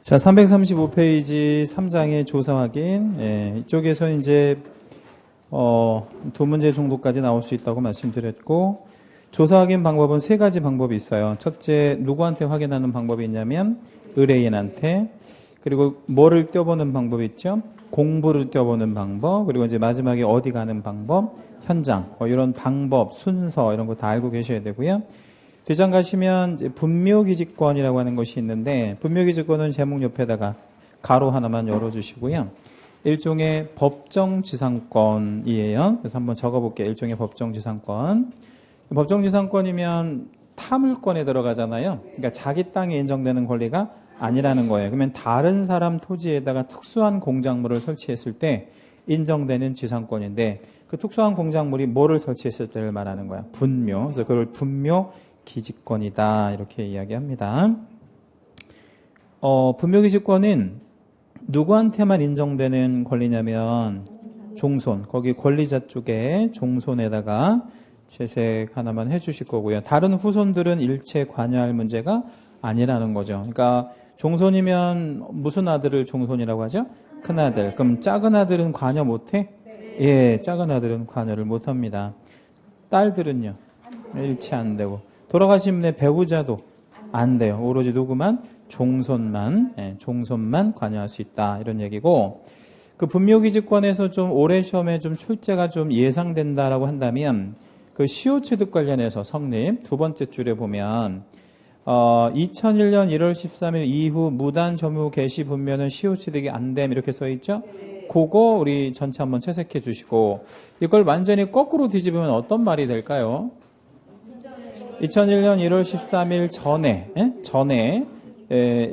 자, 335페이지 3장의 조사 확인. 이쪽에서 이제 두 문제 정도까지 나올 수 있다고 말씀드렸고, 조사 확인 방법은 세 가지 방법이 있어요. 첫째, 누구한테 확인하는 방법이 있냐면 의뢰인한테, 그리고 뭐를 떼어보는 방법이 있죠. 공부를 떼어보는 방법, 그리고 이제 마지막에 어디 가는 방법, 현장, 이런 방법, 순서 이런 거 다 알고 계셔야 되고요. 뒷장 가시면 분묘기지권이라고 하는 것이 있는데, 분묘기지권은 제목 옆에다가 가로 하나만 열어주시고요. 일종의 법정지상권이에요. 그래서 한번 적어볼게요. 일종의 법정지상권. 법정지상권이면 타물권에 들어가잖아요. 그러니까 자기 땅에 인정되는 권리가 아니라는 거예요. 그러면 다른 사람 토지에다가 특수한 공작물을 설치했을 때 인정되는 지상권인데, 그 특수한 공작물이 뭐를 설치했을 때를 말하는 거야. 분묘. 그래서 그걸 분묘기지권이다 이렇게 이야기합니다. 분묘기지권은 누구한테만 인정되는 권리냐면 종손, 거기 권리자 쪽에 종손에다가 채색 하나만 해주실 거고요. 다른 후손들은 일체 관여할 문제가 아니라는 거죠. 그러니까 종손이면 무슨 아들을 종손이라고 하죠? 큰아들. 그럼 작은 아들은 관여 못해? 예, 작은 아들은 관여를 못합니다. 딸들은요? 일체 안 되고. 돌아가신 분의 배우자도 안 돼요. 오로지 누구만? 종손만 관여할 수 있다. 이런 얘기고, 그 분묘기지권에서 좀 올해 시험에 좀 출제가 좀 예상된다라고 한다면, 그 시효취득 관련해서 성립 두 번째 줄에 보면 2001년 1월 13일 이후 무단 점유 개시 분묘는 시효취득이 안 됨 이렇게 써 있죠. 그거 우리 전체 한번 채색해 주시고, 이걸 완전히 거꾸로 뒤집으면 어떤 말이 될까요? 2001년 1월 13일 전에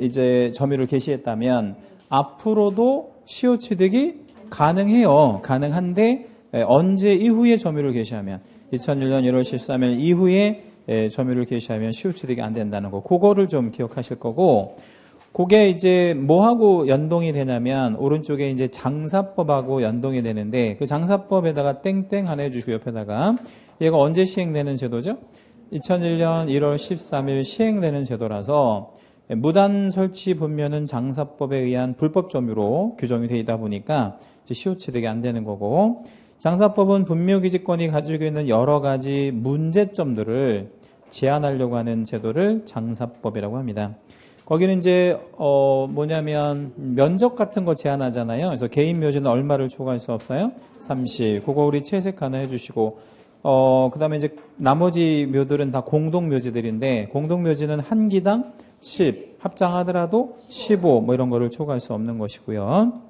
이제 점유를 개시했다면 앞으로도 시효취득이 가능해요. 가능한데 언제 이후에 점유를 개시하면 2001년 1월 13일 이후에 점유를 개시하면 시효취득이 안 된다는 거. 그거를 좀 기억하실 거고, 그게 이제 뭐하고 연동이 되냐면 오른쪽에 이제 장사법하고 연동이 되는데, 그 장사법에다가 땡땡 하나 해주시고 옆에다가 얘가 언제 시행되는 제도죠? 2001년 1월 13일 시행되는 제도라서 무단 설치 분묘는 장사법에 의한 불법 점유로 규정이 되어 있다 보니까 시효취득이 안 되는 거고, 장사법은 분묘기지권이 가지고 있는 여러 가지 문제점들을 제한하려고 하는 제도를 장사법이라고 합니다. 거기는 이제 뭐냐면 면적 같은 거 제한하잖아요. 그래서 개인 묘지는 얼마를 초과할 수 없어요? 30. 그거 우리 채색 하나 해주시고, 그 다음에 이제 나머지 묘들은 다 공동묘지들인데, 공동묘지는 한 기당 10, 합장하더라도 15, 뭐 이런 거를 초과할 수 없는 것이고요.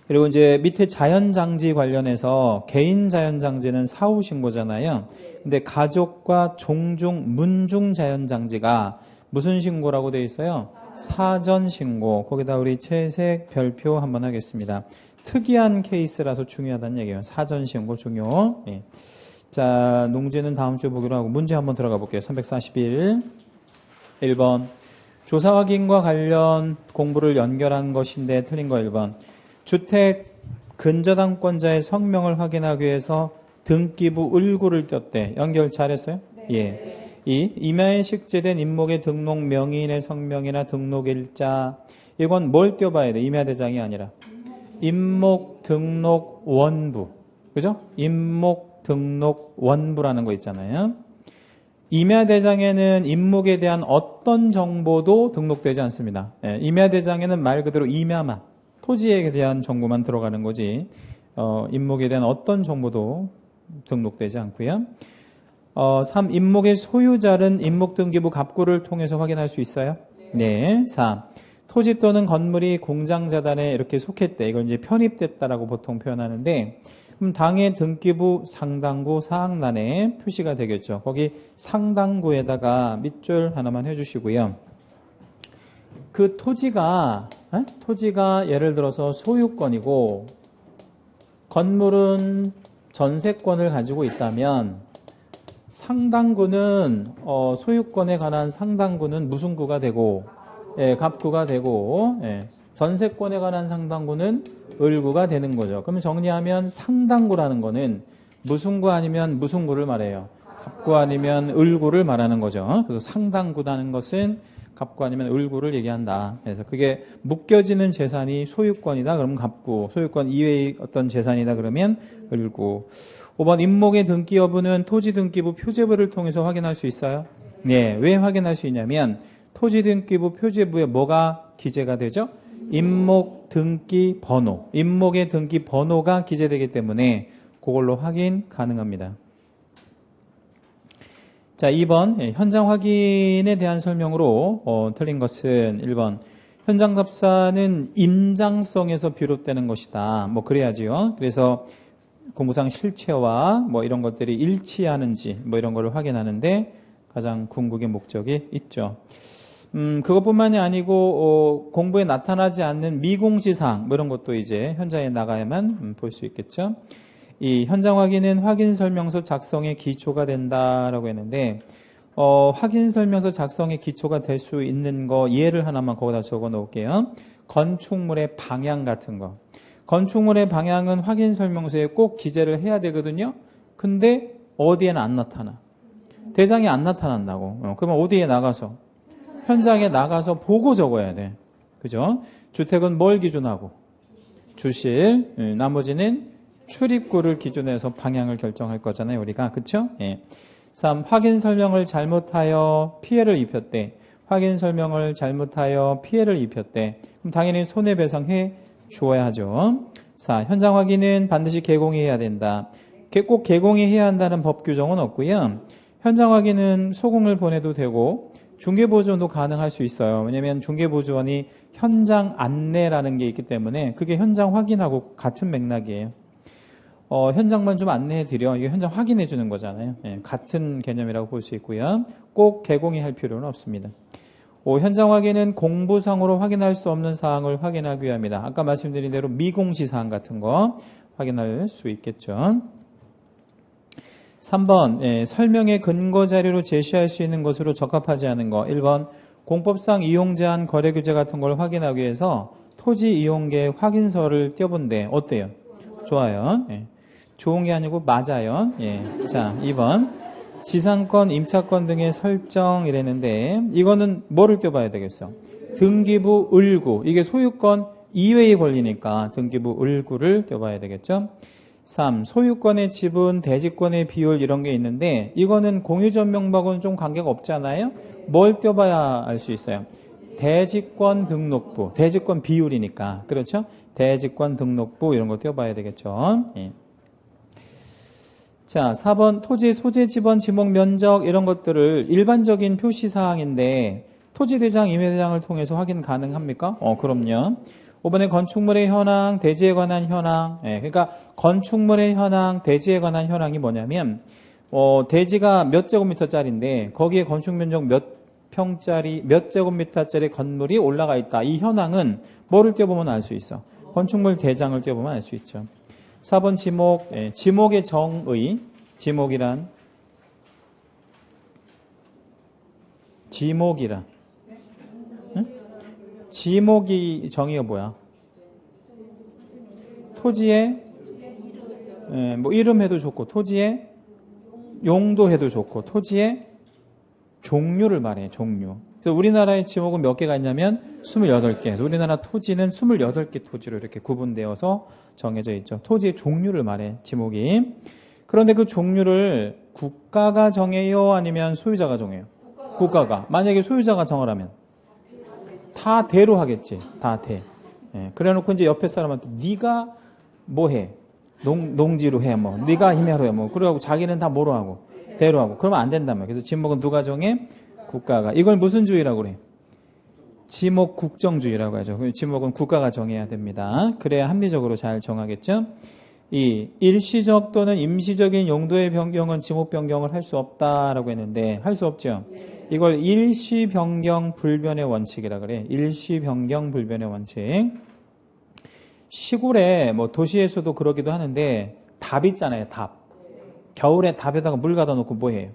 그리고 이제 밑에 자연장지 관련해서 개인 자연장지는 사후신고잖아요. 근데 가족과 종중, 문중 자연장지가 무슨 신고라고 되어 있어요? 사전신고. 거기다 우리 채색 별표 한번 하겠습니다. 특이한 케이스라서 중요하다는 얘기예요. 사전신고 중요. 네. 자, 농지는 다음 주에 보기로 하고 문제 한번 들어가 볼게요. 341. 1번. 조사 확인과 관련 공부를 연결한 것인데 틀린 거 1번. 주택 근저당권자의 성명을 확인하기 위해서 등기부 을구를 떴대. 연결 잘했어요? 네. 예. 2. 임야에 식재된 임목의 등록 명의인의 성명이나 등록일자. 이건 뭘 띄워봐야 돼? 임야대장이 아니라. 임목 등록 원부. 그죠? 임목 등록 원부라는 거 있잖아요. 임야대장에는 임목에 대한 어떤 정보도 등록되지 않습니다. 예, 임야대장에는 말 그대로 임야만, 토지에 대한 정보만 들어가는 거지, 임목에 대한 어떤 정보도 등록되지 않고요. 3. 임목의 소유자는 임목등기부 갑구를 통해서 확인할 수 있어요? 네. 4. 토지 또는 건물이 공장자단에 이렇게 속했대. 이걸 이제 편입됐다라고 보통 표현하는데, 그럼 당의 등기부 상당구 사항란에 표시가 되겠죠. 거기 상당구에다가 밑줄 하나만 해주시고요. 그 토지가 예를 들어서 소유권이고 건물은 전세권을 가지고 있다면 상당구는 소유권에 관한 상당구는 무슨 구가 되고, 갑구가 되고, 전세권에 관한 상당구는 을구가 되는 거죠. 그러면 정리하면 상당구라는 거는 무슨 구 아니면 무슨 구를 말해요? 갑구 아니면 을구를 말하는 거죠. 그래서 상당구라는 것은 갑구 아니면 을구를 얘기한다. 그래서 그게 묶여지는 재산이 소유권이다. 그러면 갑구. 소유권 이외의 어떤 재산이다. 그러면 을구. 5번 임목의 등기 여부는 토지 등기부 표제부를 통해서 확인할 수 있어요. 네, 왜 확인할 수 있냐면 토지 등기부 표제부에 뭐가 기재가 되죠? 임목 등기 번호. 임목의 등기 번호가 기재되기 때문에 그걸로 확인 가능합니다. 자, 2번 현장 확인에 대한 설명으로 틀린 것은 1번 현장 답사는 임장성에서 비롯되는 것이다. 뭐 그래야지요. 그래서 공무상 실체와 뭐 이런 것들이 일치하는지 뭐 이런 거를 확인하는데 가장 궁극의 목적이 있죠. 그것뿐만이 아니고 공부에 나타나지 않는 미공지사항 뭐 이런 것도 이제 현장에 나가야만 볼 수 있겠죠. 이 현장 확인은 확인 설명서 작성의 기초가 된다라고 했는데 확인 설명서 작성의 기초가 될 수 있는 거 예를 하나만 거기다 적어 놓을게요. 건축물의 방향 같은 거. 건축물의 방향은 확인 설명서에 꼭 기재를 해야 되거든요. 근데 어디에는 안 나타나. 대장이 안 나타난다고. 그러면 어디에 나가서? 현장에 나가서 보고 적어야 돼. 그죠? 주택은 뭘 기준하고? 주실. 나머지는 출입구를 기준해서 방향을 결정할 거잖아요, 우리가. 그쵸? 예. 3. 확인 설명을 잘못하여 피해를 입혔대. 확인 설명을 잘못하여 피해를 입혔대. 그럼 당연히 손해배상해 주어야 하죠. 4. 현장 확인은 반드시 개공해야 된다. 꼭 개공해야 한다는 법 규정은 없고요. 현장 확인은 소공을 보내도 되고 중개보조원도 가능할 수 있어요. 왜냐하면 중개보조원이 현장 안내라는 게 있기 때문에 그게 현장 확인하고 같은 맥락이에요. 현장만 좀 안내해드려. 이게 현장 확인해 주는 거잖아요. 예, 같은 개념이라고 볼 수 있고요. 꼭 개공이 할 필요는 없습니다. 5. 현장 확인은 공부상으로 확인할 수 없는 사항을 확인하기 위함이다. 아까 말씀드린 대로 미공지사항 같은 거 확인할 수 있겠죠. 3번 설명의 근거 자료로 제시할 수 있는 것으로 적합하지 않은 거. 1번 공법상 이용 제한 거래 규제 같은 걸 확인하기 위해서 토지 이용계 확인서를 떼어본대. 어때요? 좋아요. 예. 좋은 게 아니고 맞아요. 예. 자, 2번 지상권, 임차권 등의 설정 이랬는데 이거는 뭐를 떼어봐야 되겠어? 등기부 을구. 이게 소유권 이외의 권리니까 등기부 을구를 떼어봐야 되겠죠. 3. 소유권의 지분, 대지권의 비율 이런 게 있는데 이거는 공유전명부하고는 좀 관계가 없잖아요. 뭘 떼어봐야 알 수 있어요? 대지권 등록부. 대지권 비율이니까. 그렇죠? 대지권 등록부 이런 거 떼어봐야 되겠죠. 예. 자, 4번 토지 소재 지번 지목 면적 이런 것들을 일반적인 표시사항인데 토지대장, 임야대장을 통해서 확인 가능합니까? 그럼요. 5번에 건축물의 현황, 대지에 관한 현황. 예, 그러니까 건축물의 현황, 대지에 관한 현황이 뭐냐면 대지가 몇 제곱미터짜리인데 거기에 건축면적 몇 평짜리, 몇 제곱미터짜리 건물이 올라가 있다. 이 현황은 뭐를 떼어보면 알 수 있어? 건축물 대장을 떼어보면 알 수 있죠. 4번 지목, 지목의 정의. 지목이란 응? 지목이 정의가 뭐야? 토지의 뭐 이름 해도 좋고 토지의 용도 해도 좋고 토지의 종류를 말해. 종류. 그래서 우리나라의 지목은 몇 개가 있냐면 28개. 그래서 우리나라 토지는 28개 토지로 이렇게 구분되어서 정해져 있죠. 토지의 종류를 말해. 지목이. 그런데 그 종류를 국가가 정해요? 아니면 소유자가 정해요? 국가가. 만약에 소유자가 정하라면 다 대로 하겠지. 다 대. 예, 그래놓고 이제 옆에 사람한테 네가 뭐 해? 농지로 해. 뭐 네가 임야로 해. 뭐 그래가지고 자기는 다 뭐로 하고 대로 하고. 그러면 안 된단 말이야. 그래서 지목은 누가 정해? 국가가. 이걸 무슨 주의라고 그래? 지목 국정주의라고 하죠. 지목은 국가가 정해야 됩니다. 그래야 합리적으로 잘 정하겠죠. 이 일시적 또는 임시적인 용도의 변경은 지목 변경을 할 수 없다라고 했는데 할 수 없죠. 이걸 일시 변경 불변의 원칙이라 그래. 일시 변경 불변의 원칙. 시골에 뭐 도시에서도 그러기도 하는데 답 있잖아요. 답. 겨울에 답에다가 물 가다 놓고 뭐 해요?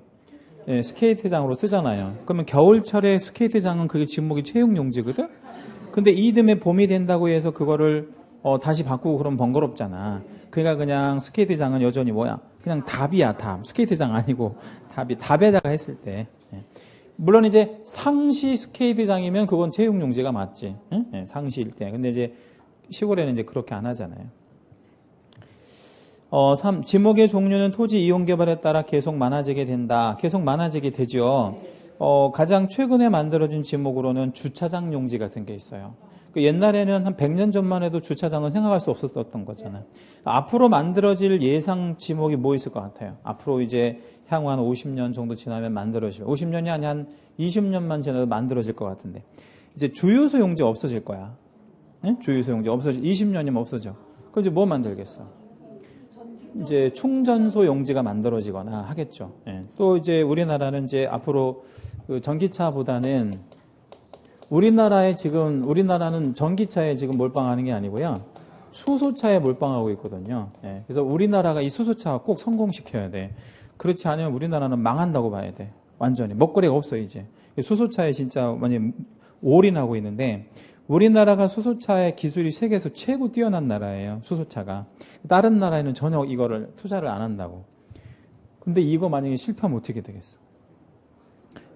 예, 스케이트장으로 쓰잖아요. 그러면 겨울철에 스케이트장은 그게 지목이 채용용지거든? 근데 이듬해 봄이 된다고 해서 그거를 다시 바꾸고 그러면 번거롭잖아. 그러니까 그냥 스케이트장은 여전히 뭐야? 그냥 답이야, 답. 스케이트장 아니고 답이 답에다가 했을 때. 예. 물론 이제 상시 스케이트장이면 그건 체육용지가 맞지. 응? 네, 상시일 때. 근데 이제 시골에는 이제 그렇게 안 하잖아요. 3. 지목의 종류는 토지 이용 개발에 따라 계속 많아지게 된다. 계속 많아지게 되죠. 가장 최근에 만들어진 지목으로는 주차장 용지 같은 게 있어요. 옛날에는 한 100년 전만 해도 주차장은 생각할 수 없었던 거잖아요. 앞으로 만들어질 예상 지목이 뭐 있을 것 같아요? 앞으로 이제 향후 한 50년 정도 지나면 만들어질, 50년이 아니 한 20년만 지나도 만들어질 것 같은데, 이제 주유소 용지 없어질 거야. 네? 주유소 용지 없어질, 20년이면 없어져. 그럼 이제 뭐 만들겠어? 이제 충전소 용지가 만들어지거나 하겠죠. 네. 또 이제 우리나라는 이제 앞으로 그 전기차보다는 우리나라는 전기차에 지금 몰빵하는 게 아니고요. 수소차에 몰빵하고 있거든요. 예, 그래서 우리나라가 이 수소차 꼭 성공시켜야 돼. 그렇지 않으면 우리나라는 망한다고 봐야 돼. 완전히. 먹거리가 없어, 이제. 수소차에 진짜 많이 올인하고 있는데, 우리나라가 수소차의 기술이 세계에서 최고 뛰어난 나라예요. 수소차가. 다른 나라에는 전혀 이거를 투자를 안 한다고. 근데 이거 만약에 실패하면 어떻게 되겠어?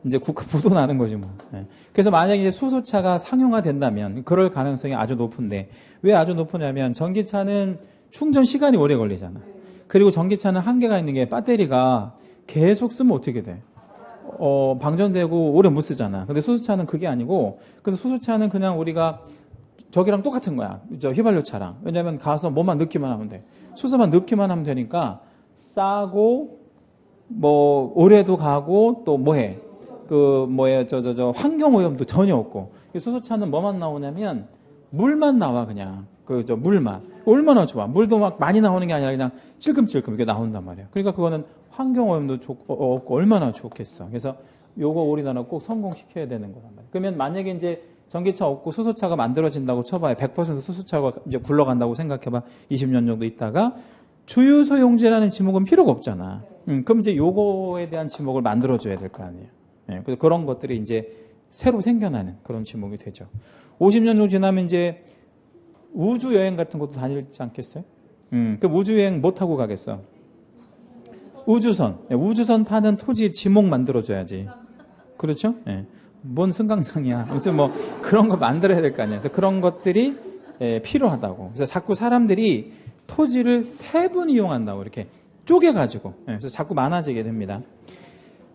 이제 국가 부도 나는 거지 뭐. 네. 그래서 만약에 이제 수소차가 상용화 된다면 그럴 가능성이 아주 높은데, 왜 아주 높으냐면 전기차는 충전 시간이 오래 걸리잖아. 그리고 전기차는 한계가 있는 게 배터리가 계속 쓰면 어떻게 돼? 방전되고 오래 못 쓰잖아. 근데 수소차는 그게 아니고, 그래서 수소차는 그냥 우리가 저기랑 똑같은 거야. 저 휘발유차랑. 왜냐면 가서 뭐만 넣기만 하면 돼. 수소만 넣기만 하면 되니까 싸고 뭐 오래도 가고 또 뭐해? 환경오염도 전혀 없고. 수소차는 뭐만 나오냐면, 물만 나와, 그냥. 물만. 얼마나 좋아. 물도 막 많이 나오는 게 아니라 그냥 찔끔찔끔 이렇게 나온단 말이야. 그러니까 그거는 환경오염도 없고 얼마나 좋겠어. 그래서 요거 우리나라 꼭 성공시켜야 되는 거란 말이야. 그러면 만약에 이제 전기차 없고 수소차가 만들어진다고 쳐봐요. 100% 수소차가 이제 굴러간다고 생각해봐. 20년 정도 있다가. 주유소 용지라는 지목은 필요가 없잖아. 그럼 이제 요거에 대한 지목을 만들어줘야 될 거 아니에요. 네, 그래서 그런 것들이 이제 새로 생겨나는 그런 지목이 되죠. 50년 정도 지나면 이제 우주 여행 같은 것도 다니지 않겠어요? 그 우주 여행 못 타고 가겠어? 우주선. 네, 우주선 타는 토지 지목 만들어줘야지. 그렇죠? 네. 뭔 승강장이야. 아무튼 뭐 그런 거 만들어야 될 거 아니에요. 그래서 그런 것들이 필요하다고. 그래서 자꾸 사람들이 토지를 세분 이용한다고 이렇게 쪼개가지고. 네, 그래서 자꾸 많아지게 됩니다.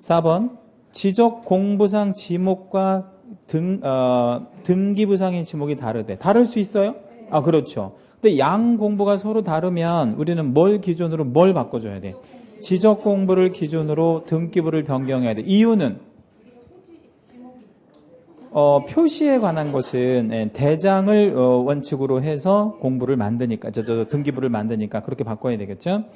4번. 지적 공부상 지목과 등기부상의 지목이 다르대. 다를 수 있어요? 아, 그렇죠. 근데 양 공부가 서로 다르면 우리는 뭘 기준으로 뭘 바꿔줘야 돼? 지적 공부를 기준으로 등기부를 변경해야 돼. 이유는 표시에 관한 것은 대장을 원칙으로 해서 공부를 만드니까, 등기부를 만드니까 그렇게 바꿔야 되겠죠.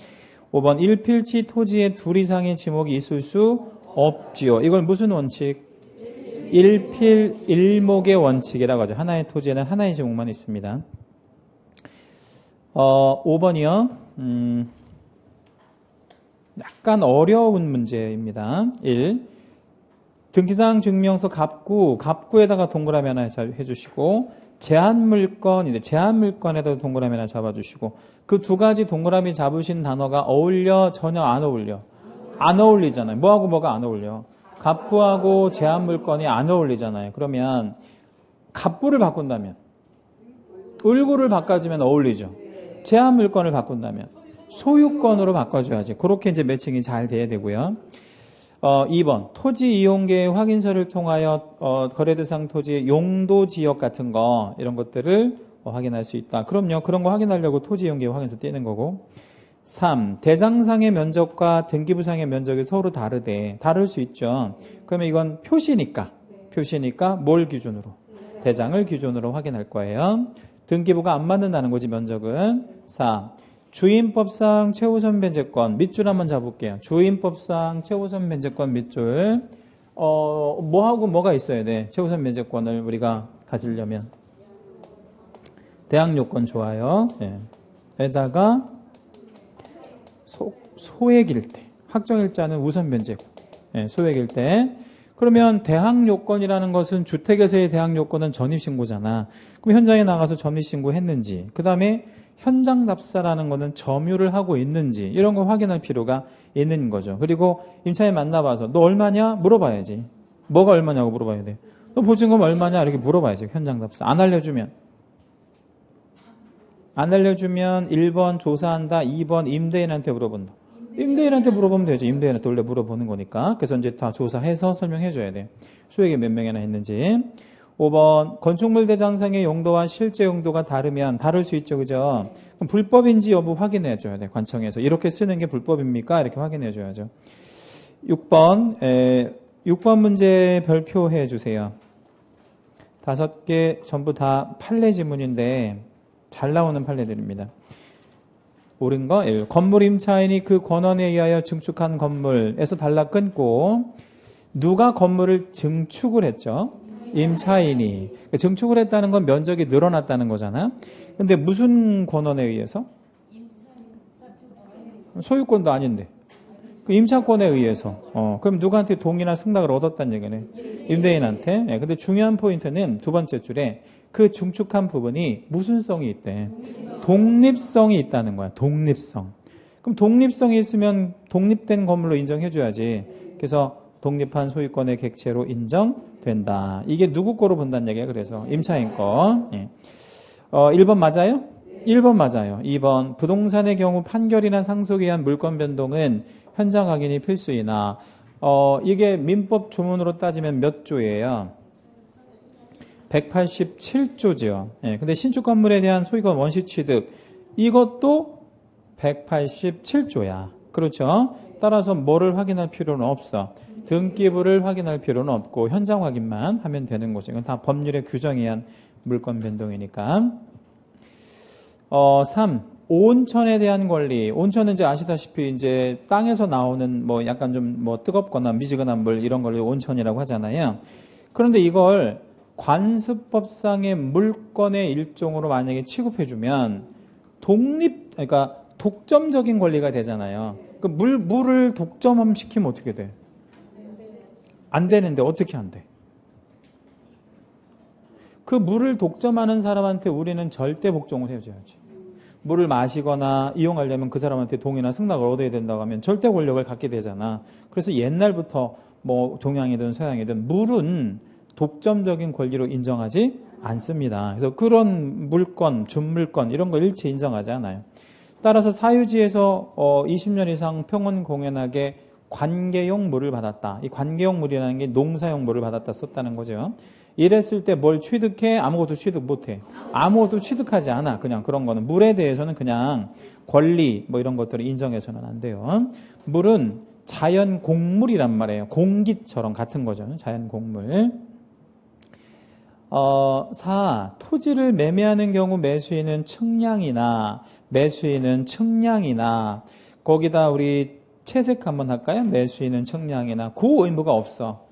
5번 일필지 토지에 둘 이상의 지목이 있을 수 없지요. 이걸 무슨 원칙? 일필 일목의 원칙이라고 하죠. 하나의 토지에는 하나의 지목만 있습니다. 5번이요. 약간 어려운 문제입니다. 1. 등기상 증명서 갑구에다가 동그라미 하나 해주시고, 제한물건인데 제한물건에다가 동그라미 하나 잡아주시고, 그 두 가지 동그라미 잡으신 단어가 어울려? 전혀 안 어울려? 안 어울리잖아요. 뭐하고 뭐가 안 어울려? 갑구하고 제한물건이 안 어울리잖아요. 그러면 갑구를 바꾼다면, 을구를 바꿔주면 어울리죠. 제한물건을 바꾼다면 소유권으로 바꿔줘야지. 그렇게 이제 매칭이 잘 돼야 되고요. 2번 토지 이용계획 확인서를 통하여 거래 대상 토지의 용도 지역 같은 거, 이런 것들을 확인할 수 있다. 그럼요. 그런 거 확인하려고 토지 이용계획 확인서 떼는 거고. 3. 대장상의 면적과 등기부상의 면적이 서로 다르대. 다를 수 있죠. 그러면 이건 표시니까 뭘 기준으로? 대장을 기준으로 확인할 거예요. 등기부가 안 맞는다는 거지, 면적은. 4. 주임법상 최우선 변제권, 밑줄 한번 잡을게요. 주임법상 최우선 변제권 밑줄. 뭐하고 뭐가 있어야 돼? 최우선 변제권을 우리가 가지려면. 대항 요건 좋아요. 네. 에다가 소액일 때, 확정일자는 우선 변제권. 네, 소액일 때. 그러면 대항 요건이라는 것은 주택에서의 대항 요건은 전입신고잖아. 그럼 현장에 나가서 전입신고했는지, 그 다음에 현장 답사라는 거는 점유를 하고 있는지, 이런 거 확인할 필요가 있는 거죠. 그리고 임차인 만나봐서 너 얼마냐? 물어봐야지. 뭐가 얼마냐고 물어봐야 돼. 너 보증금 얼마냐? 이렇게 물어봐야지. 현장 답사. 안 알려주면 1번 조사한다. 2번 임대인한테 물어본다. 임대인한테 물어보면 되지. 임대인한테 원래 물어보는 거니까. 그래서 이제 다 조사해서 설명해줘야 돼. 수익이 몇 명이나 했는지. 5번 건축물 대장상의 용도와 실제 용도가 다르면 다를 수 있죠. 그죠? 그럼 불법인지 여부 확인해줘야 돼. 관청에서. 이렇게 쓰는 게 불법입니까? 이렇게 확인해줘야죠. 6번 문제 별표해 주세요. 5개 전부 다 판례 지문인데 잘 나오는 판례들입니다. 옳은 거 1. 건물 임차인이 그 권원에 의하여 증축한 건물에서 달라 끊고 누가 건물을 증축을 했죠? 임차인이. 증축을 했다는 건 면적이 늘어났다는 거잖아. 근데 무슨 권원에 의해서? 소유권도 아닌데. 그 임차권에 의해서. 그럼 누구한테 동의나 승낙을 얻었다는 얘기네. 임대인한테. 네, 근데 중요한 포인트는 두 번째 줄에 그 증축한 부분이 무슨 성이 있대? 독립성이 있다는 거야. 독립성. 그럼 독립성이 있으면 독립된 건물로 인정해줘야지. 그래서 독립한 소유권의 객체로 인정된다. 이게 누구 거로 본다는 얘기야. 그래서 임차인 거. 예. 1번 맞아요? 1번 맞아요. 2번 부동산의 경우 판결이나 상속에 의한 물권 변동은 현장 확인이 필수이나 이게 민법 조문으로 따지면 몇 조예요? 187조죠. 예, 근데 신축 건물에 대한 소유권 원시 취득 이것도 187조야. 그렇죠? 따라서 뭐를 확인할 필요는 없어. 등기부를 확인할 필요는 없고 현장 확인만 하면 되는 거죠. 이건 다 법률의 규정에 의한 물권 변동이니까. 3. 온천에 대한 권리. 온천은 이제 아시다시피 이제 땅에서 나오는 뭐 약간 좀 뭐 뜨겁거나 미지근한 물 이런 걸 온천이라고 하잖아요. 그런데 이걸 관습법상의 물권의 일종으로 만약에 취급해주면 그러니까 독점적인 권리가 되잖아요. 그 물을 독점시키면 어떻게 돼? 안 되는데 어떻게 안 돼? 그 물을 독점하는 사람한테 우리는 절대 복종을 해줘야지. 물을 마시거나 이용하려면 그 사람한테 동의나 승낙을 얻어야 된다고 하면 절대 권력을 갖게 되잖아. 그래서 옛날부터 뭐 동양이든 서양이든 물은 독점적인 권리로 인정하지 않습니다. 그래서 그런 물권, 준물권 이런 걸 일체 인정하지 않아요. 따라서 사유지에서 20년 이상 평원 공연하게 관계용 물을 받았다. 이 관계용 물이라는 게 농사용 물을 받았다 썼다는 거죠. 이랬을 때 뭘 취득해? 아무것도 취득 못해. 아무것도 취득하지 않아. 그냥 그런 거는. 물에 대해서는 그냥 권리 뭐 이런 것들을 인정해서는 안 돼요. 물은 자연 곡물이란 말이에요. 공기처럼 같은 거죠. 자연 곡물. 4. 토지를 매매하는 경우 매수인은 측량이나 거기다 우리 채색 한번 할까요? 매수인은 측량이나 그 의무가 없어.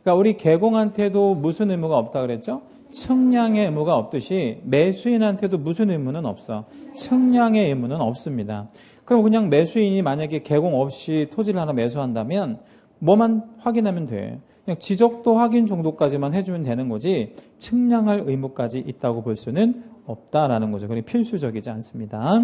그러니까 우리 개공한테도 무슨 의무가 없다 그랬죠? 측량의 의무가 없듯이 매수인한테도 무슨 의무는 없어. 측량의 의무는 없습니다. 그럼 그냥 매수인이 만약에 개공 없이 토지를 하나 매수한다면 뭐만 확인하면 돼. 그냥 지적도 확인 정도까지만 해주면 되는 거지 측량할 의무까지 있다고 볼 수는 없다라는 거죠. 그게 필수적이지 않습니다.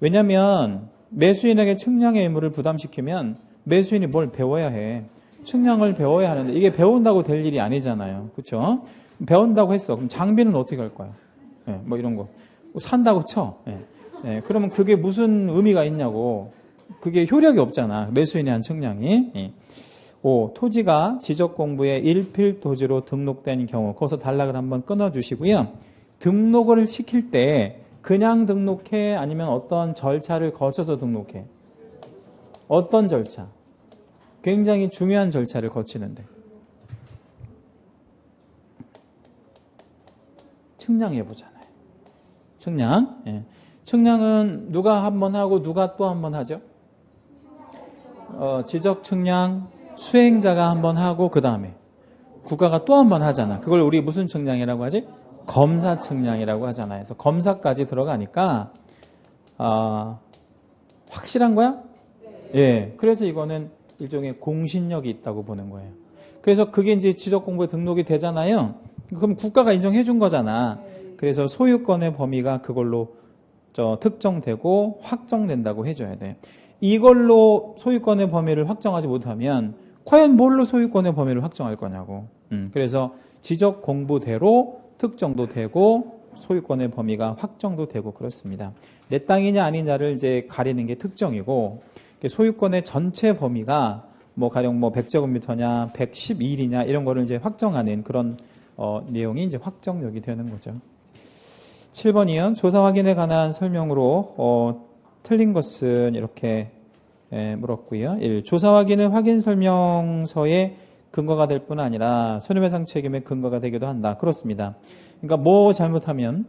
왜냐하면 매수인에게 측량의 의무를 부담시키면 매수인이 뭘 배워야 해. 측량을 배워야 하는데 이게 배운다고 될 일이 아니잖아요. 그렇죠? 배운다고 했어. 그럼 장비는 어떻게 할 거야? 네, 뭐 이런 거. 산다고 쳐. 네, 그러면 그게 무슨 의미가 있냐고. 그게 효력이 없잖아. 매수인이 한 측량이. 5. 토지가 지적공부에 일필토지로 등록된 경우 거기서 단락을 한번 끊어주시고요. 등록을 시킬 때 그냥 등록해? 아니면 어떤 절차를 거쳐서 등록해? 어떤 절차? 굉장히 중요한 절차를 거치는데. 측량해보잖아요. 측량. 예. 측량은 누가 한 번 하고 누가 또 한 번 하죠? 지적 측량 수행자가 한 번 하고 그 다음에 국가가 또 한 번 하잖아. 그걸 우리 무슨 측량이라고 하지? 검사 측량이라고 하잖아요. 그래서 검사까지 들어가니까 확실한 거야? 예. 그래서 이거는 일종의 공신력이 있다고 보는 거예요. 그래서 그게 이제 지적 공부에 등록이 되잖아요. 그럼 국가가 인정해 준 거잖아. 그래서 소유권의 범위가 그걸로 특정되고 확정된다고 해줘야 돼. 이걸로 소유권의 범위를 확정하지 못하면 과연 뭘로 소유권의 범위를 확정할 거냐고. 그래서 지적 공부대로 특정도 되고 소유권의 범위가 확정도 되고 그렇습니다. 내 땅이냐 아니냐를 이제 가리는 게 특정이고 소유권의 전체 범위가 뭐 가령 뭐 100제곱미터냐 112일이냐 이런 거를 이제 확정하는 그런 내용이 이제 확정력이 되는 거죠. 7번이요. 조사 확인에 관한 설명으로 틀린 것은 이렇게 물었고요. 1. 조사 확인은 확인 설명서의 근거가 될 뿐 아니라 손해배상 책임의 근거가 되기도 한다. 그렇습니다. 그러니까 뭐 잘못하면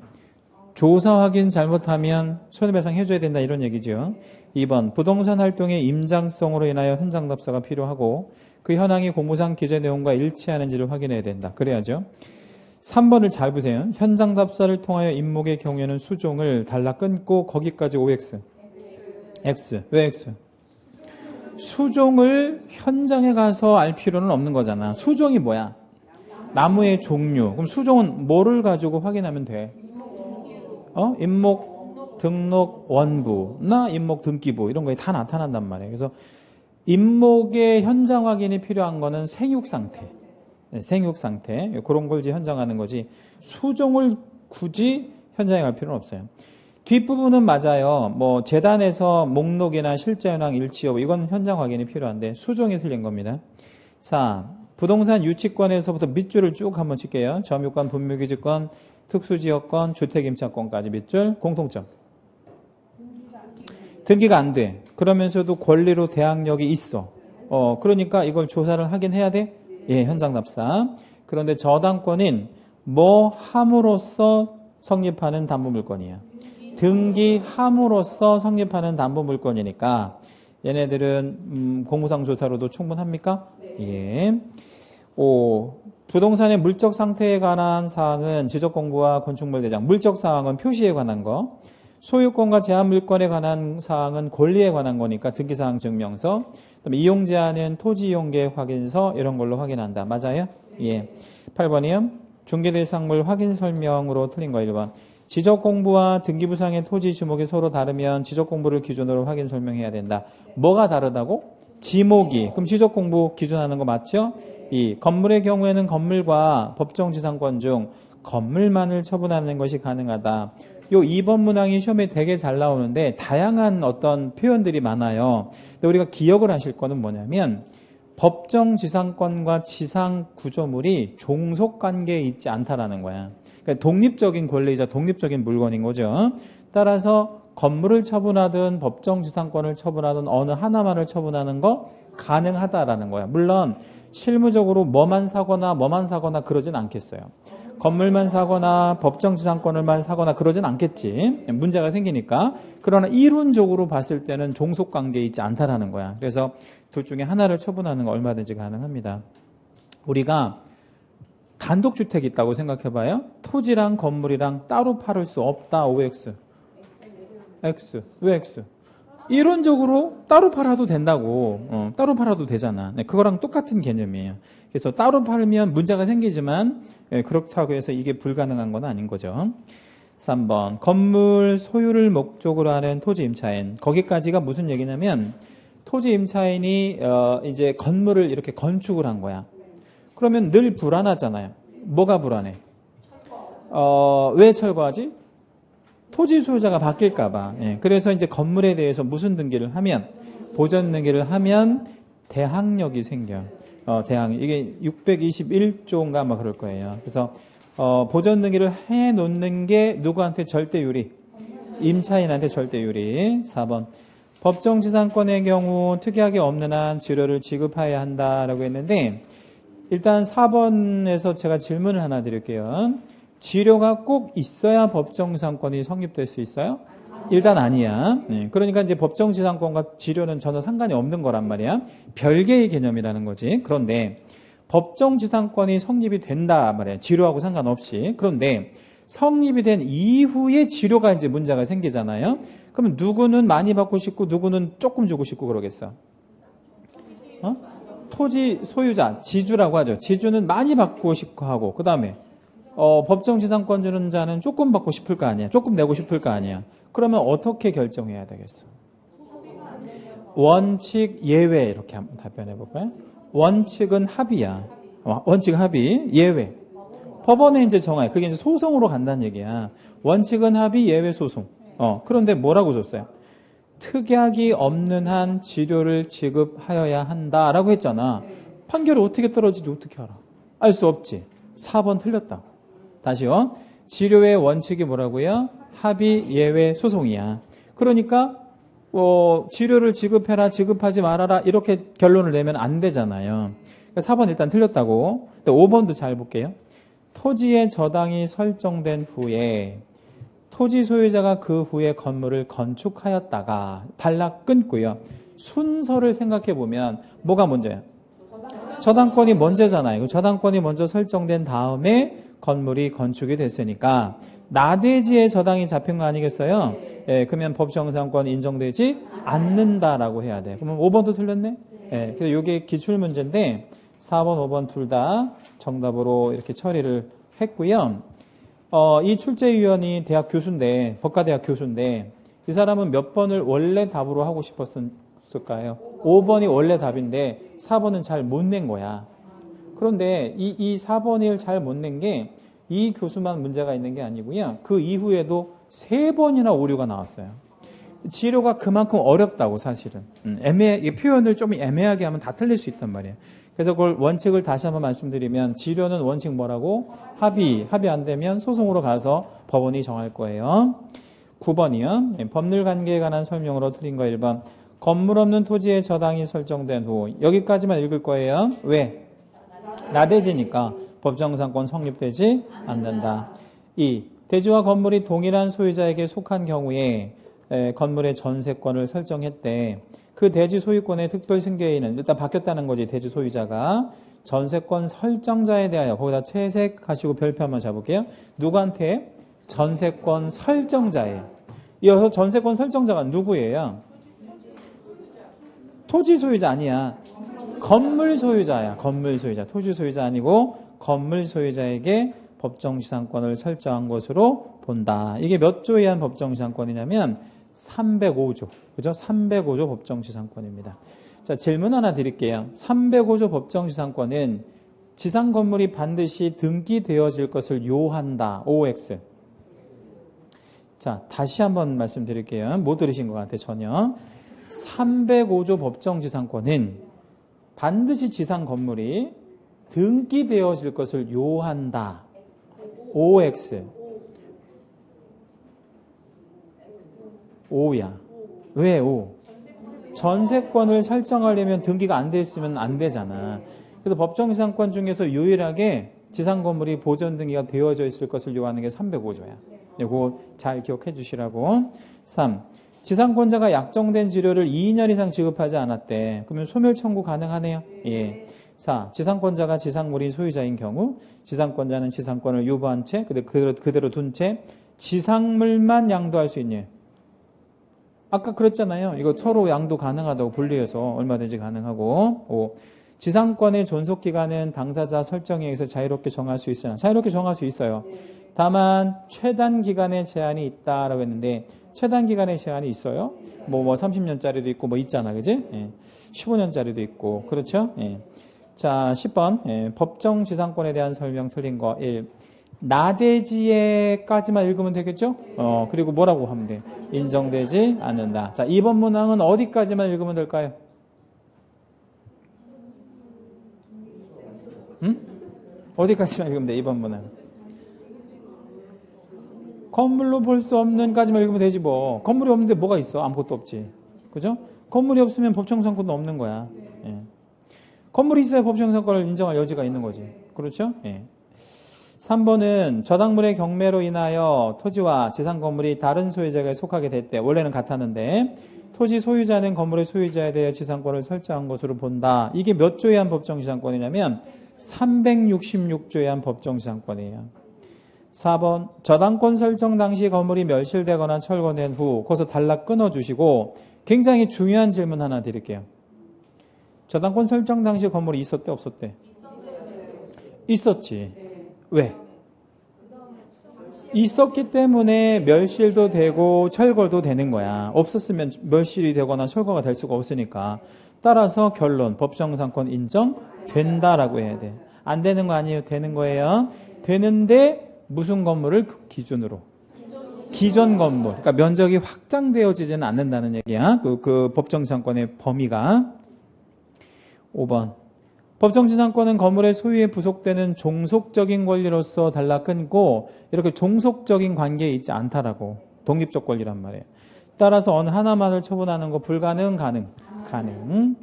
조사 확인 잘못하면 손해배상 해줘야 된다 이런 얘기죠. 2번 부동산 활동의 임장성으로 인하여 현장 답사가 필요하고 그 현황이 공무상 기재 내용과 일치하는지를 확인해야 된다. 그래야죠. 3번을 잘 보세요. 현장 답사를 통하여 임목의 경우에는 수종을 달라 끊고 거기까지 OX. X. 왜 X? 수종을 현장에 가서 알 필요는 없는 거잖아. 수종이 뭐야? 나무의 종류. 그럼 수종은 뭐를 가지고 확인하면 돼? 임목, 등록, 원부나 임목 등기부 이런 거에 다 나타난단 말이에요. 그래서 임목의 현장 확인이 필요한 거는 생육 상태. 생육 상태. 그런 걸 이제 현장하는 거지. 수종을 굳이 현장에 갈 필요는 없어요. 뒷부분은 맞아요. 뭐 재단에서 목록이나 실제 현황 일치 여부 이건 현장 확인이 필요한데 수종이 틀린 겁니다. 자, 부동산 유치권에서부터 밑줄을 쭉 한번 칠게요. 점유권, 분묘기지권, 특수지역권, 주택임차권까지 밑줄. 공통점. 등기가 안 돼. 그러면서도 권리로 대항력이 있어. 그러니까 이걸 조사를 하긴 해야 돼? 예, 현장 답사. 그런데 저당권은 뭐 함으로써 성립하는 담보물권이야. 등기함으로써 성립하는 담보물권이니까 얘네들은 공무상 조사로도 충분합니까? 예. 5. 부동산의 물적 상태에 관한 사항은 지적공부와 건축물 대장. 물적 사항은 표시에 관한 거. 소유권과 제한물권에 관한 사항은 권리에 관한 거니까 등기사항 증명서. 그다음에 이용제한은 토지이용계획 확인서 이런 걸로 확인한다. 맞아요? 예. 8번이요. 중개대상물 확인 설명으로 틀린 거 1번. 지적공부와 등기부상의 토지 지목이 서로 다르면 지적공부를 기준으로 확인 설명해야 된다. 뭐가 다르다고? 지목이. 그럼 지적공부 기준하는 거 맞죠? 이 건물의 경우에는 건물과 법정지상권 중 건물만을 처분하는 것이 가능하다. 요 2번 문항이 시험에 되게 잘 나오는데 다양한 어떤 표현들이 많아요. 근데 우리가 기억을 하실 거는 뭐냐면 법정지상권과 지상구조물이 종속관계에 있지 않다라는 거야. 그러니까 독립적인 권리이자 독립적인 물건인 거죠. 따라서 건물을 처분하든 법정지상권을 처분하든 어느 하나만을 처분하는 거 가능하다라는 거야. 물론 실무적으로 뭐만 사거나 그러진 않겠어요. 건물만 사거나 법정지상권을만 사거나 그러진 않겠지. 문제가 생기니까. 그러나 이론적으로 봤을 때는 종속관계에 있지 않다라는 거야. 그래서 둘 중에 하나를 처분하는 거 얼마든지 가능합니다. 우리가 단독주택이 있다고 생각해봐요. 토지랑 건물이랑 따로 팔을 수 없다. OX. X. 왜 X? 이론적으로 따로 팔아도 된다고. 따로 팔아도 되잖아. 네, 그거랑 똑같은 개념이에요. 그래서 따로 팔면 문제가 생기지만 그렇다고 해서 이게 불가능한 건 아닌 거죠. 3번. 건물 소유를 목적으로 하는 토지 임차인. 거기까지가 무슨 얘기냐면 토지 임차인이 이제 건물을 이렇게 건축을 한 거야. 그러면 늘 불안하잖아요. 뭐가 불안해? 왜 철거하지? 토지 소유자가 바뀔까봐. 예, 그래서 이제 건물에 대해서 무슨 등기를 하면, 보전 등기를 하면 대항력이 생겨. 대항. 이게 621조인가 아마 그럴 거예요. 그래서, 보전 등기를 해 놓는 게 누구한테 절대유리? 임차인한테 절대유리. 4번. 법정지상권의 경우 특이하게 없는 한 지료를 지급해야 한다라고 했는데, 일단 4번에서 제가 질문을 하나 드릴게요. 지료가 꼭 있어야 법정지상권이 성립될 수 있어요? 일단 아니야. 네, 그러니까 이제 법정지상권과 지료는 전혀 상관이 없는 거란 말이야. 별개의 개념이라는 거지. 그런데 법정지상권이 성립이 된다 말이야. 지료하고 상관없이. 그런데 성립이 된 이후에 지료가 이제 문제가 생기잖아요. 그러면 누구는 많이 받고 싶고 누구는 조금 주고 싶고 그러겠어. 토지 소유자, 지주라고 하죠. 지주는 많이 받고 싶고 하고, 그 다음에 법정지상권 주는 자는 조금 받고 싶을 거 아니야. 조금 내고 싶을 거 아니야. 그러면 어떻게 결정해야 되겠어? 원칙, 예외 이렇게 한번 답변해 볼까요? 원칙은 합의야. 원칙 합의, 예외. 법원에 이제 정하요. 그게 이제 소송으로 간다는 얘기야. 원칙은 합의, 예외 소송. 그런데 뭐라고 줬어요? 특약이 없는 한 치료를 지급하여야 한다라고 했잖아. 판결이 어떻게 떨어질지 어떻게 알아? 알 수 없지. 4번 틀렸다고. 다시요. 치료의 원칙이 뭐라고요? 합의, 예외, 소송이야. 그러니까 치료를 지급해라, 지급하지 말아라 이렇게 결론을 내면 안 되잖아요. 그러니까 4번 일단 틀렸다고. 5번도 잘 볼게요. 토지의 저당이 설정된 후에 토지 소유자가 그 후에 건물을 건축하였다가 단락 끊고요. 순서를 생각해 보면 뭐가 먼저야? 저당권이 먼저잖아요. 저당권이 먼저 설정된 다음에 건물이 건축이 됐으니까 나대지의 저당이 잡힌 거 아니겠어요? 예, 그러면 법정상권 인정되지 않는다라고 해야 돼. 그러면 5번도 틀렸네? 예, 그래서 이게 기출문제인데 4번, 5번 둘 다 정답으로 이렇게 처리를 했고요. 이 출제위원이 대학 교수인데, 법과대학 교수인데, 이 사람은 몇 번을 원래 답으로 하고 싶었을까요? 5번이 원래 답인데, 4번은 잘 못 낸 거야. 그런데 이 4번을 잘 못 낸 게, 이 교수만 문제가 있는 게 아니고요. 그 이후에도 3번이나 오류가 나왔어요. 치료가 그만큼 어렵다고, 사실은. 표현을 좀 애매하게 하면 다 틀릴 수 있단 말이에요. 그래서 그걸 원칙을 다시 한번 말씀드리면 치료는 원칙 뭐라고? 합의 안 되면 소송으로 가서 법원이 정할 거예요. 9번이요. 법률 관계에 관한 설명으로 틀린 거 1번. 건물 없는 토지의 저당이 설정된 후 여기까지만 읽을 거예요. 왜? 나대지니까 법정상권 성립되지 않는다. 2. 대지와 건물이 동일한 소유자에게 속한 경우에 건물의 전세권을 설정했대. 그 대지 소유권의 특별 승계인은 일단 바뀌었다는 거지. 대지 소유자가 전세권 설정자에 대하여 거기다 채색하시고 별표 한번 잡을게요. 누구한테? 전세권 설정자에. 이어서 전세권 설정자가 누구예요? 토지 소유자 아니야. 건물 소유자야. 건물 소유자. 토지 소유자 아니고 건물 소유자에게 법정지상권을 설정한 것으로 본다. 이게 몇 조에 의한 법정지상권이냐면 305조. 그죠? 305조 법정지상권입니다. 자, 질문 하나 드릴게요. 305조 법정지상권은 지상 건물이 반드시 등기되어질 것을 요한다. OX. 자, 다시 한번 말씀드릴게요. 못 들으신 것 같아요, 전혀. 305조 법정지상권은 반드시 지상 건물이 등기되어질 것을 요한다. OX. O야. 왜 O? 전세권을 설정하려면 등기가 안 돼 있으면 안 되잖아. 그래서 법정지상권 중에서 유일하게 지상 건물이 보존 등기가 되어져 있을 것을 요하는 게 305조야. 이거 잘 기억해 주시라고. 3. 지상권자가 약정된 지료를 2년 이상 지급하지 않았대. 그러면 소멸 청구 가능하네요. 예. 4. 지상권자가 지상물이 소유자인 경우 지상권자는 지상권을 유보한 채 그대로 둔 채 지상물만 양도할 수 있니? 아까 그랬잖아요. 이거 서로 양도 가능하다고 분리해서 얼마든지 가능하고. 5. 지상권의 존속기간은 당사자 설정에 의해서 자유롭게 정할 수 있어요. 자유롭게 정할 수 있어요. 다만 최단 기간의 제한이 있다라고 했는데 최단 기간의 제한이 있어요? 뭐 30년짜리도 있고 뭐 있잖아. 그지? 예. 15년짜리도 있고. 그렇죠? 예. 자, 10번. 예. 법정 지상권에 대한 설명 틀린 거 1. 나대지에까지만 읽으면 되겠죠? 그리고 뭐라고 하면 돼? 인정되지 않는다. 자, 2번 문항은 어디까지만 읽으면 될까요? 응? 어디까지만 읽으면 돼? 2번 문항. 건물로 볼 수 없는까지만 읽으면 되지 뭐. 건물이 없는데 뭐가 있어? 아무것도 없지. 그죠? 건물이 없으면 법정상권도 없는 거야. 예. 건물이 있어야 법정상권을 인정할 여지가 있는 거지. 그렇죠? 예. 3번은 저당물의 경매로 인하여 토지와 지상 건물이 다른 소유자에게 속하게 됐대. 원래는 같았는데 토지 소유자는 건물의 소유자에 대해 지상권을 설정한 것으로 본다. 이게 몇 조에 한 법정지상권이냐면 366조에 한 법정지상권이에요. 4번 저당권 설정 당시 건물이 멸실되거나 철거된 후 거기서 단락 끊어주시고 굉장히 중요한 질문 하나 드릴게요. 저당권 설정 당시 건물이 있었대 없었대? 있었지. 왜? 있었기 때문에 멸실도 되고 철거도 되는 거야. 없었으면 멸실이 되거나 철거가 될 수가 없으니까. 따라서 결론, 법정상권 인정된다라고 해야 돼. 안 되는 거 아니에요? 되는 거예요. 되는데 무슨 건물을 기준으로? 기존 건물. 그러니까 면적이 확장되어지지는 않는다는 얘기야. 그 법정지상권의 범위가. 5번. 법정지상권은 건물의 소유에 부속되는 종속적인 권리로서 달라 끊고 이렇게 종속적인 관계에 있지 않다라고. 독립적 권리란 말이에요. 따라서 어느 하나만을 처분하는 거 불가능, 가능. 가능.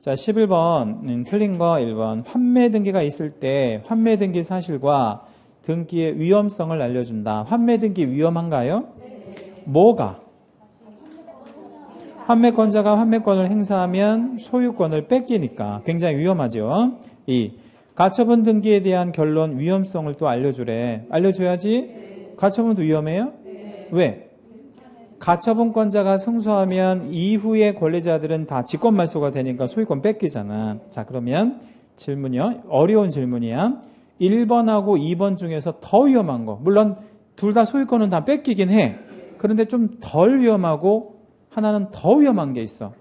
자, 11번. 틀린 거 1번. 환매 등기가 있을 때 환매 등기 사실과 등기의 위험성을 알려준다. 환매 등기 위험한가요? 뭐가? 환매권자가 환매권을 행사하면 소유권을 뺏기니까 굉장히 위험하죠. 2. 가처분 등기에 대한 결론 위험성을 또 알려주래. 알려줘야지. 가처분도 위험해요? 왜? 가처분권자가 승소하면 이후의 권리자들은 다 직권말소가 되니까 소유권 뺏기잖아. 자, 그러면 질문이요. 어려운 질문이야. 1번하고 2번 중에서 더 위험한 거. 물론 둘 다 소유권은 다 뺏기긴 해. 그런데 좀 덜 위험하고 하나는 더 위험한 게 있어.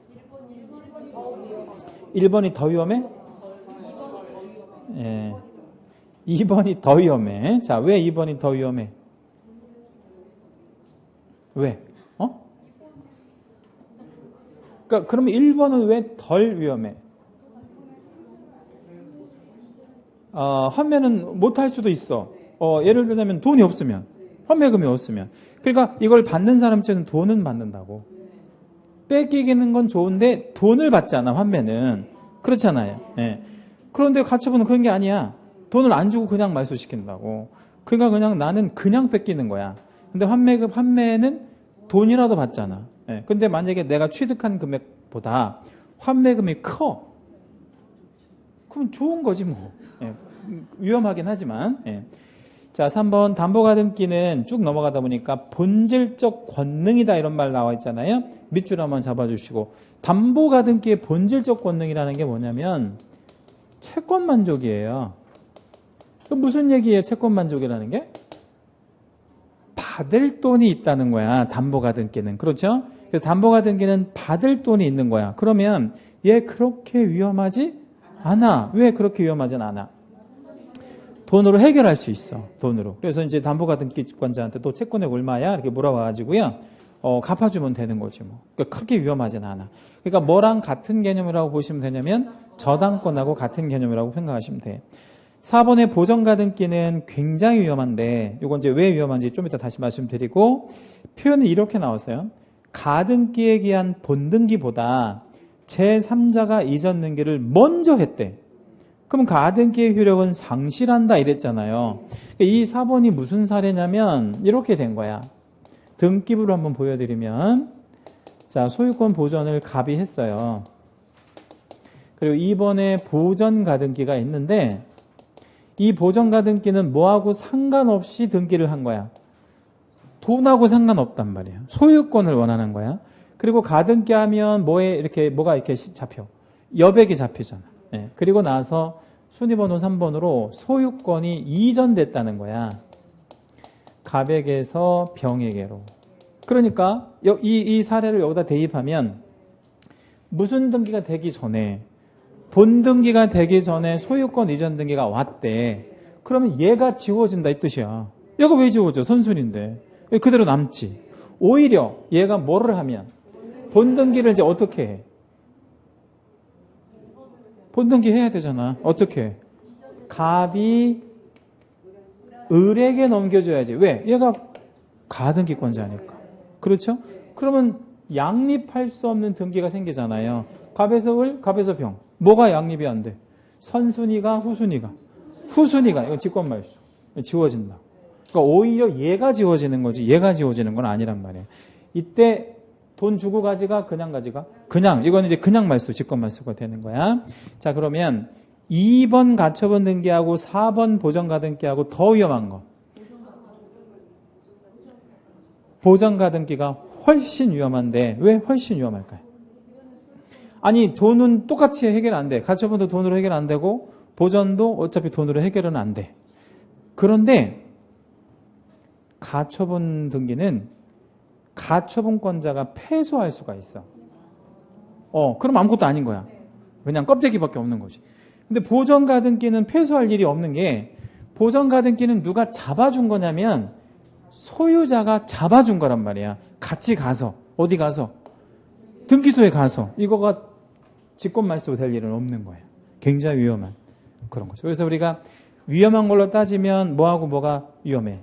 1번이 더 위험해? 예. 2번이 더 위험해. 자, 왜 2번이 더 위험해? 왜? 그러니까 그러면 1번은 왜 덜 위험해? 환매는 못할 수도 있어. 예를 들자면 돈이 없으면, 환매금이 없으면. 그러니까 이걸 받는 사람 입장에서는 돈은 받는다고. 뺏기기는 건 좋은데 돈을 받잖아, 환매는. 그렇잖아요. 예. 그런데 가처분은 그런 게 아니야. 돈을 안 주고 그냥 말소시킨다고. 그러니까 그냥 나는 그냥 뺏기는 거야. 근데 환매는 돈이라도 받잖아. 예. 근데 만약에 내가 취득한 금액보다 환매금이 커. 그럼 좋은 거지 뭐. 예. 위험하긴 하지만. 예. 자, 3번 담보가등기는 쭉 넘어가다 보니까 본질적 권능이다 이런 말 나와 있잖아요. 밑줄 한번 잡아주시고 담보가등기의 본질적 권능이라는 게 뭐냐면 채권만족이에요. 무슨 얘기예요? 채권만족이라는 게? 받을 돈이 있다는 거야. 담보가등기는. 그렇죠? 그래서 담보가등기는 받을 돈이 있는 거야. 그러면 얘 그렇게 위험하지 않아. 왜 그렇게 위험하진 않아? 돈으로 해결할 수 있어. 돈으로. 그래서 이제 담보가등기권자한테 또 채권액 얼마야? 이렇게 물어봐가지고요. 갚아주면 되는 거지 뭐. 그러니까 크게 위험하진 않아. 그러니까 뭐랑 같은 개념이라고 보시면 되냐면 저당권하고 같은 개념이라고 생각하시면 돼. 4번의 보전가등기는 굉장히 위험한데 이건 이제 왜 위험한지 좀 이따 다시 말씀드리고 표현이 이렇게 나왔어요. 가등기에 기한 본등기보다 제3자가 이전 등기를 먼저 했대. 그럼 가등기의 효력은 상실한다 이랬잖아요. 이 4번이 무슨 사례냐면 이렇게 된 거야. 등기부를 한번 보여드리면 자, 소유권 보전을 갑이 했어요. 그리고 2번에 보전가등기가 있는데 이 보전가등기는 뭐하고 상관없이 등기를 한 거야. 돈하고 상관없단 말이야. 소유권을 원하는 거야. 그리고 가등기 하면 뭐가 이렇게 잡혀? 여백이 잡히잖아. 예. 그리고 나서 순위번호 3번으로 소유권이 이전됐다는 거야. 갑에게서 병에게로. 그러니까 이 사례를 여기다 대입하면 무슨 등기가 되기 전에 본등기가 되기 전에 소유권 이전 등기가 왔대. 그러면 얘가 지워진다 이 뜻이야. 얘가 왜 지워져? 선순인데. 그대로 남지. 오히려 얘가 뭐를 하면 본등기를 이제 어떻게 해? 본등기 해야 되잖아. 어떻게 해? 갑이 을에게 넘겨줘야지. 왜? 얘가 가등기권자니까. 그렇죠? 그러면 양립할 수 없는 등기가 생기잖아요. 갑에서 을, 갑에서 병. 뭐가 양립이 안 돼? 선순위가, 후순위가. 후순위가. 이건 직권말소. 지워진다. 그러니까 오히려 얘가 지워지는 거지 얘가 지워지는 건 아니란 말이에요. 이때 돈 주고 가지가 그냥 가지가? 그냥. 이건 이제 그냥 말소, 직권말소가 되는 거야. 자, 그러면 2번 가처분 등기하고 4번 보전가등기하고 더 위험한 거. 보전가등기가 훨씬 위험한데 왜 훨씬 위험할까요? 아니 돈은 똑같이 해결 안 돼. 가처분도 돈으로 해결 안 되고 보전도 어차피 돈으로 해결은 안 돼. 그런데 가처분 등기는 가처분권자가 패소할 수가 있어. 그럼 아무것도 아닌 거야. 그냥 껍데기밖에 없는 거지. 근데 보전가등기는 폐소할 일이 없는 게 보전가등기는 누가 잡아준 거냐면 소유자가 잡아준 거란 말이야. 같이 가서 어디 가서 등기소에 가서 이거가 직권말소 될 일은 없는 거예요. 굉장히 위험한 그런 거죠. 그래서 우리가 위험한 걸로 따지면 뭐하고 뭐가 위험해?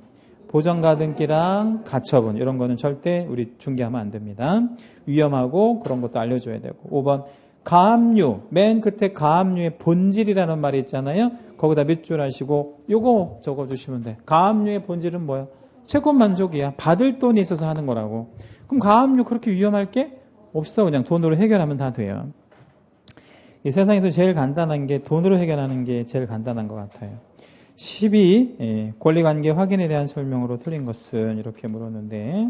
보전가등기랑 가처분 이런 거는 절대 우리 중개하면 안 됩니다. 위험하고 그런 것도 알려줘야 되고. 5번 가압류, 맨 끝에 가압류의 본질이라는 말이 있잖아요. 거기다 밑줄 하시고 요거 적어주시면 돼. 가압류의 본질은 뭐야? 채권만족이야. 받을 돈이 있어서 하는 거라고. 그럼 가압류 그렇게 위험할 게 없어. 그냥 돈으로 해결하면 다 돼요. 이 세상에서 제일 간단한 게 돈으로 해결하는 게 제일 간단한 것 같아요. 12. 권리관계 확인에 대한 설명으로 틀린 것은 이렇게 물었는데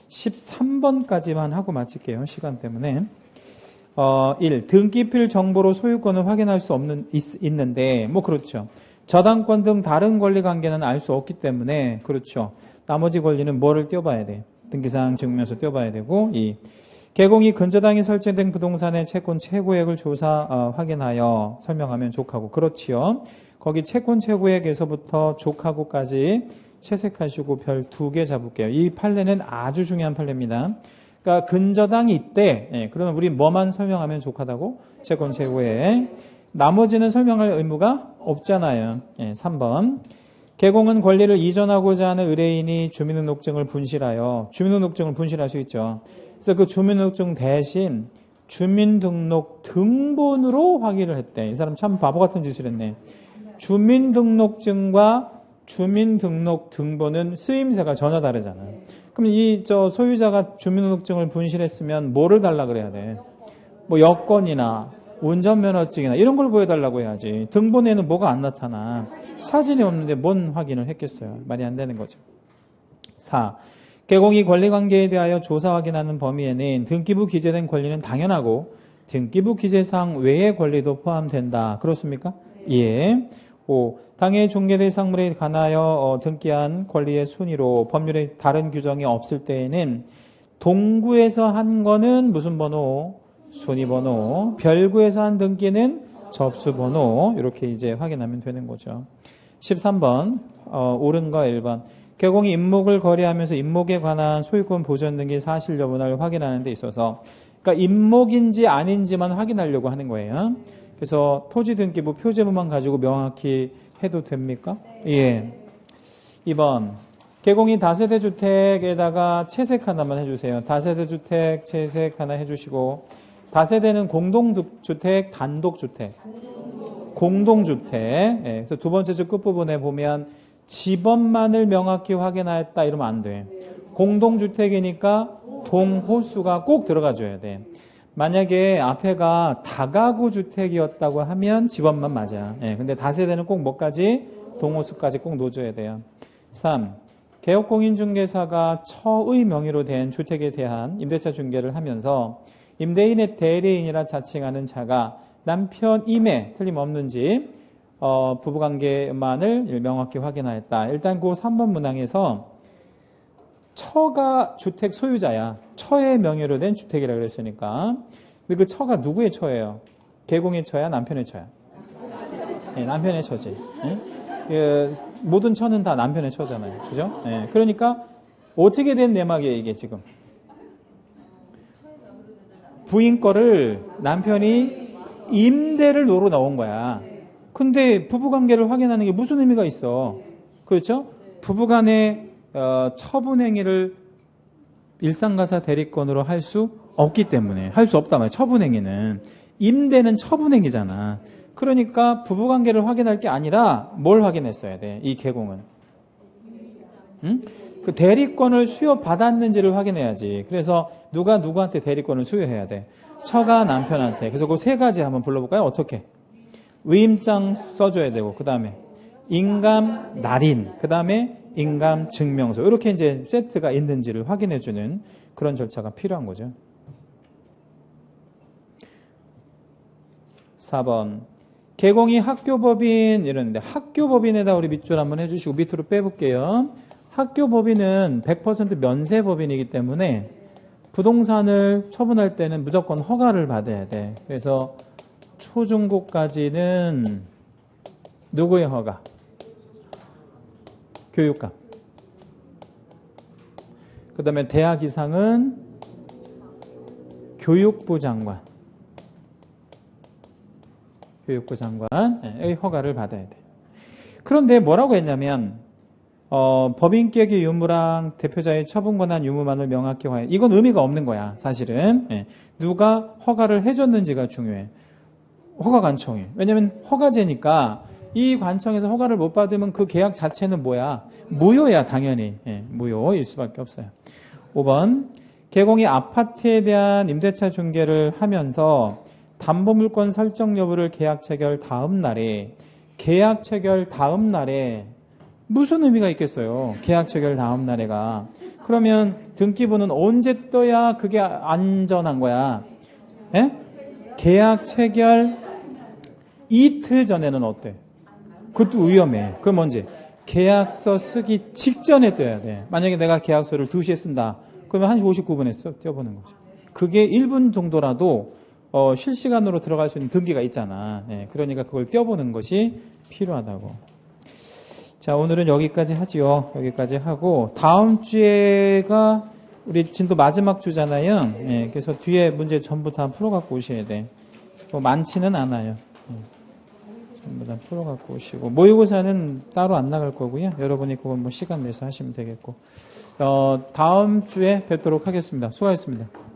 13번까지만 하고 마칠게요. 시간 때문에. 1. 등기필 정보로 소유권을 확인할 수 있는데 뭐 그렇죠. 저당권 등 다른 권리관계는 알 수 없기 때문에 그렇죠. 나머지 권리는 뭐를 떼어봐야 돼? 등기사항 증명서 떼어봐야 되고 2. 개공이 근저당이 설치된 부동산의 채권 최고액을 확인하여 설명하면 족하고 그렇지요. 거기 채권 최고액에서부터 족하고까지 채색하시고 별 2개 잡을게요. 이 판례는 아주 중요한 판례입니다. 그러니까 근저당이 있대. 그러면 우리 뭐만 설명하면 족하다고? 채권 최고액. 나머지는 설명할 의무가 없잖아요. 3번. 개공은 권리를 이전하고자 하는 의뢰인이 주민등록증을 분실하여 주민등록증을 분실할 수 있죠. 그래서 그 주민등록증 대신 주민등록 등본으로 확인을 했대. 이 사람 참 바보 같은 짓을 했네. 주민등록증과 주민등록 등본은 쓰임새가 전혀 다르잖아요. 그럼 이 소유자가 주민등록증을 분실했으면 뭐를 달라 그래야 돼? 뭐 여권이나 운전면허증이나 이런 걸 보여달라고 해야지. 등본에는 뭐가 안 나타나. 사진이 없는데 뭔 확인을 했겠어요. 말이 안 되는 거죠. 4. 개공이 권리관계에 대하여 조사 확인하는 범위에는 등기부 기재된 권리는 당연하고 등기부 기재사항 외의 권리도 포함된다. 그렇습니까? 예. 5. 당해 중개대 상물에 관하여 등기한 권리의 순위로 법률에 다른 규정이 없을 때에는 동구에서 한 거는 무슨 번호? 순위번호. 별구에서 한 등기는 접수번호. 이렇게 이제 확인하면 되는 거죠. 13번 옳은 거 1번. 개공이 임목을 거래하면서 임목에 관한 소유권 보전 등기 사실 여부를 확인하는 데 있어서 그러니까 임목인지 아닌지만 확인하려고 하는 거예요. 그래서 토지등기부 표제부만 가지고 명확히 해도 됩니까? 예. 2번. 개공이 다세대 주택에다가 채색 하나만 해주세요. 다세대 주택 채색 하나 해주시고 다세대는 공동주택, 단독주택. 공동주택. 예. 그래서 두 번째 줄 끝부분에 보면 집원만을 명확히 확인하였다 이러면 안 돼. 공동주택이니까 동호수가 꼭 들어가줘야 돼. 만약에 앞에가 다가구 주택이었다고 하면 집원만 맞아. 예, 근데 다세대는 꼭 뭐까지? 동호수까지 꼭 넣어줘야 돼요. 3. 개업공인중개사가 처의 명의로 된 주택에 대한 임대차 중개를 하면서 임대인의 대리인이라 자칭하는 자가 남편임에 틀림없는지 부부관계만을 명확히 확인하였다. 일단 그 3번 문항에서 처가 주택 소유자야. 처의 명의로 된 주택이라고 그랬으니까. 근데 그 처가 누구의 처예요? 개공의 처야? 남편의 처야? 네, 남편의 처지. 네? 모든 처는 다 남편의 처잖아요. 그죠? 네, 그러니까 어떻게 된 내막이에요 이게 지금? 부인 거를 남편이 임대를 놓으러 나온 거야. 근데 부부관계를 확인하는 게 무슨 의미가 있어? 그렇죠? 부부간의 처분행위를 일상가사 대리권으로 할 수 없기 때문에 할 수 없단 말이에요. 처분행위는. 임대는 처분행위잖아. 그러니까 부부관계를 확인할 게 아니라 뭘 확인했어야 돼? 이 개공은. 응? 그 대리권을 수여받았는지를 확인해야지. 그래서 누가 누구한테 대리권을 수여해야 돼? 처가 남편한테. 그래서 그 세 가지 한번 불러볼까요? 어떻게? 위임장 써줘야 되고, 그 다음에 인감 날인, 그 다음에 인감 증명서. 이렇게 이제 세트가 있는지를 확인해주는 그런 절차가 필요한 거죠. 4번. 개공이 학교법인 이러는데 학교법인에다 우리 밑줄 한번 해주시고 밑으로 빼볼게요. 학교법인은 100% 면세법인이기 때문에 부동산을 처분할 때는 무조건 허가를 받아야 돼. 그래서 초중고까지는 누구의 허가? 교육감. 그 다음에 대학 이상은 교육부 장관. 교육부 장관의 허가를 받아야 돼. 그런데 뭐라고 했냐면 법인격의 유무랑 대표자의 처분 권한 유무만을 명확히 확인. 이건 의미가 없는 거야, 사실은. 누가 허가를 해줬는지가 중요해. 허가 관청이. 왜냐면 허가제니까 이 관청에서 허가를 못 받으면 그 계약 자체는 뭐야? 무효야, 당연히. 무효일 수밖에 없어요. 5번. 개공이 아파트에 대한 임대차 중개를 하면서 담보물권 설정 여부를 계약 체결 다음 날에 무슨 의미가 있겠어요? 계약 체결 다음 날에가. 그러면 등기부는 언제 떠야 그게 안전한 거야? 계약 체결 이틀 전에는 어때? 그것도 위험해. 그럼 언제? 계약서 쓰기 직전에 떠야 돼. 만약에 내가 계약서를 2시에 쓴다. 그러면 1시 59분에 떼어보는 거죠. 그게 1분 정도라도 실시간으로 들어갈 수 있는 등기가 있잖아. 그러니까 그걸 떼어보는 것이 필요하다고. 자, 오늘은 여기까지 하지요. 여기까지 하고 다음 주에가 우리 진도 마지막 주잖아요. 그래서 뒤에 문제 전부 다 풀어갖고 오셔야 돼. 뭐 많지는 않아요. 전부 다 풀어갖고 오시고 모의고사는 따로 안 나갈 거고요. 여러분이 그건 뭐 시간 내서 하시면 되겠고 다음 주에 뵙도록 하겠습니다. 수고하셨습니다.